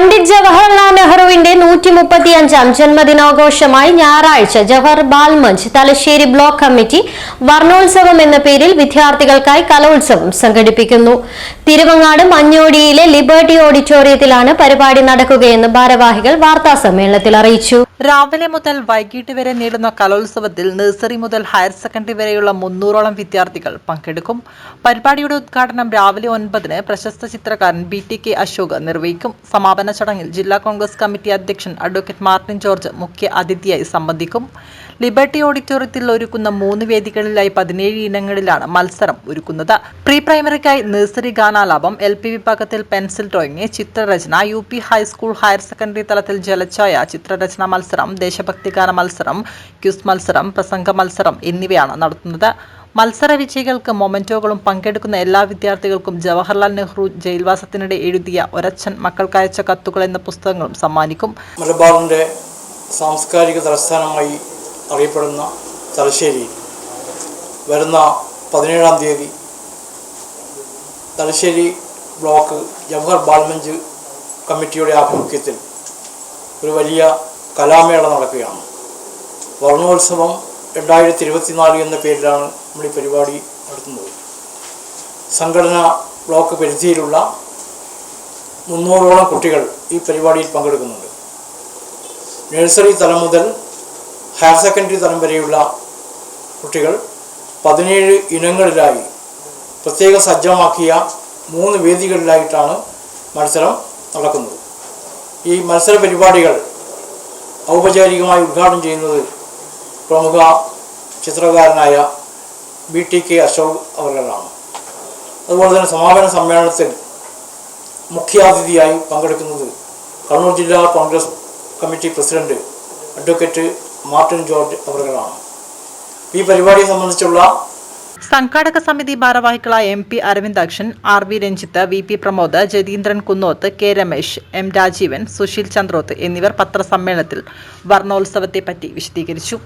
പണ്ഡിറ്റ് ജവഹർലാൽ നെഹ്റുവിന്റെ 135ാം ജന്മദിനാഘോഷമായി ഞായറാഴ്ച Jawahar Bal Manch Thalassery block committee വർണ്ണോത്സവം എന്ന പേരിൽ വിദ്യാർത്ഥികൾക്കായി കലോത്സവം സംഘടിപ്പിക്കുന്നു. തിരുവങ്ങാട് മഞ്ഞോടിയിലെ ലിബർട്ടി ഓഡിറ്റോറിയത്തിലാണ് പരിപാടി നടക്കുകയെന്ന് ഭാരവാഹികൾ വാർത്താസമ്മേളനത്തിൽ അറിയിച്ചു. രാവിലെ മുതൽ വൈകിട്ട് വരെ നീളുന്ന കലോത്സവത്തിൽ നഴ്സറി മുതൽ ഹയർ സെക്കൻഡറി വരെയുള്ള 300ഓളം വിദ്യാർത്ഥികൾ പങ്കെടുക്കും. പരിപാടിയുടെ ഉദ്ഘാടനം രാവിലെ 9-ന് പ്രശസ്ത ചിത്രകാരൻ BTK അശോക് നിർവഹിക്കും. സമാപന ചടങ്ങിൽ ജില്ലാ കോൺഗ്രസ് കമ്മിറ്റി അധ്യക്ഷൻ അഡ്വക്കേറ്റ് മാർട്ടിൻ ജോർജ് മുഖ്യ അതിഥിയായി സംബന്ധിക്കും. ലിബർട്ടി ഓഡിറ്റോറിയത്തിൽ ഒരുക്കുന്ന 3 വേദികളിലായി 17 ഇനങ്ങളിലാണ് മത്സരം ഒരുക്കുന്നത്. പ്രീ പ്രൈമറിക്കായി നഴ്സറി ഗാനാലാപം, LP വിഭാഗത്തിൽ പെൻസിൽ ഡ്രോയിങ്, ചിത്രരചന, UP ഹൈസ്കൂൾ ഹയർ സെക്കൻഡറി തലത്തിൽ ജലഛായ ചിത്രരചന മത്സരം, ദേശഭക്തിഗാന മത്സരം, ക്വിസ് മത്സരം, പ്രസംഗ മത്സരം എന്നിവയാണ് നടത്തുന്നത്. മത്സര വിജയികൾക്ക് മൊമെന്റോകളും പങ്കെടുക്കുന്ന എല്ലാ വിദ്യാർത്ഥികൾക്കും ജവഹർലാൽ നെഹ്റു ജയിൽവാസത്തിനിടെ എഴുതിയ ഒരച്ഛൻ മക്കൾക്കയച്ച കത്തുകൾ എന്ന പുസ്തകങ്ങളും സമ്മാനിക്കും. മലബാറിന്റെ സാംസ്കാരിക തലസ്ഥാനമായി അറിയപ്പെടുന്ന തലശ്ശേരി വരുന്ന 17-ാം തീയതി തലശ്ശേരി ബ്ലോക്ക് ജവഹർ ബാൽമഞ്ച് കമ്മിറ്റിയുടെ ആഭിമുഖ്യത്തിൽ ഒരു വലിയ കലാമേള നടക്കുകയാണ്. വർണ്ണോത്സവം 2024 എന്ന പേരിലാണ് നമ്മൾ ഈ പരിപാടി നടത്തുന്നത്. സംഘടന ബ്ലോക്ക് പരിധിയിലുള്ള 300ഓളം കുട്ടികൾ ഈ പരിപാടിയിൽ പങ്കെടുക്കുന്നുണ്ട്. നഴ്സറി തലം മുതൽ ഹയർ സെക്കൻഡറി തലം വരെയുള്ള കുട്ടികൾ 17 ഇനങ്ങളിലായി പ്രത്യേകം സജ്ജമാക്കിയ 3 വേദികളിലായിട്ടാണ് മത്സരം നടക്കുന്നത്. ഈ മത്സര പരിപാടികൾ ഔപചാരികമായി ഉദ്ഘാടനം ചെയ്യുന്നത് പ്രമുഖ ചിത്രകാരനായ BTK അശോക് അവർകളാണ്. അതുപോലെ തന്നെ സമാപന സമ്മേളനത്തിൽ മുഖ്യാതിഥിയായി പങ്കെടുക്കുന്നത് കണ്ണൂർ ജില്ലാ Congress committee president advocate Martin George അവർകളാണ്. ഈ പരിപാടിയെ സംബന്ധിച്ചുള്ള സംഘാടക സമിതി ഭാരവാഹികളായ MP Aravindakshan, RV Ranjith, VP Pramod, Jatheendran Kunnoth, K Ramesh, M Rajeevan, Sushil Chandroth എന്നിവർ പത്രസമ്മേളനത്തിൽ വർണ്ണോത്സവത്തെപ്പറ്റി വിശദീകരിച്ചു.